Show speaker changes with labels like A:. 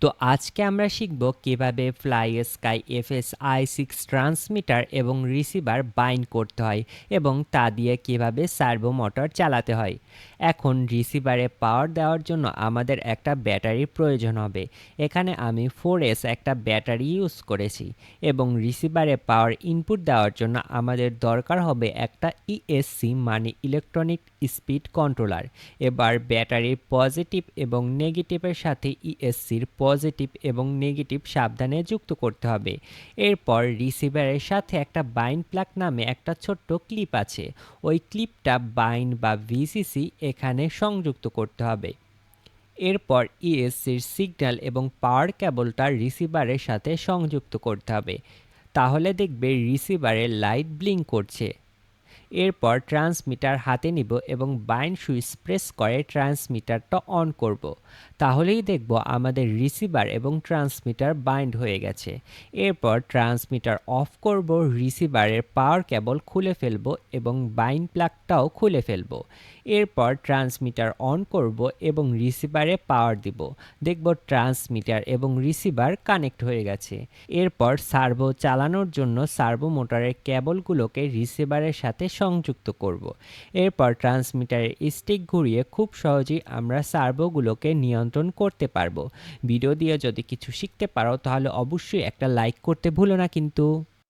A: তো আজকে আমরা শিখব কিভাবে ফ্লাই স্কাই FSI-6 ট্রান্সমিটার এবং রিসিভার বাইন্ড করতে হয় এবং তা দিয়ে কিভাবে সার্ভো মোটর চালাতে হয়। এখন রিসিভারে পাওয়ার দেওয়ার জন্য আমাদের একটা ব্যাটারির প্রয়োজন হবে। এখানে আমি 4S একটা ব্যাটারি ইউজ করেছি এবং রিসিভারে পাওয়ার ইনপুট দেওয়ার জন্য আমাদের দরকার হবে একটা ESC মানে ইলেকট্রনিক স্পিড কন্ট্রোলার। এবার ব্যাটারির পজিটিভ এবং নেগেটিভের সাথে ESCর পজিটিভ এবং নেগেটিভ সাবধানে যুক্ত করতে হবে। এরপর রিসিভারের সাথে একটা বাইন্ড প্লাগ নামে একটা ছোট্ট ক্লিপ আছে, ওই ক্লিপটা বাইন্ড বা VCC এখানে সংযুক্ত করতে হবে। এরপর ESCর সিগন্যাল এবং পাওয়ার কেবলটা রিসিভারের সাথে সংযুক্ত করতে হবে, তাহলে দেখবে রিসিভারের লাইট ব্লিঙ্ক করছে। এরপর ট্রান্সমিটার হাতে নিব এবং বাইন্ড সুইচ প্রেস করে ট্রান্সমিটারটা অন করব। তাহলেই দেখব আমাদের রিসিভার এবং ট্রান্সমিটার বাইন্ড হয়ে গেছে। এরপর ট্রান্সমিটার অফ করব, রিসিভারের পাওয়ার কেবল খুলে ফেলব এবং বাইন্ড প্লাগটাও খুলে ফেলব। এরপর ট্রান্সমিটার অন করব এবং রিসিভারে পাওয়ার দিব। দেখব ট্রান্সমিটার এবং রিসিভার কানেক্ট হয়ে গেছে। এরপর সার্ভো চালানোর জন্য সার্ভো মোটরের কেবলগুলোকে রিসিভারের সাথে সংযুক্ত করব। এরপর ট্রান্সমিটারের স্টিক ঘুরিয়ে খুব সহজেই আমরা সার্ভোগুলোকে নিয়ন্ত্রণ করতে পারবো। ভিডিও দিয়ে যদি কিছু শিখতে পারো তাহলে অবশ্যই একটা লাইক করতে ভুলো না কিন্তু।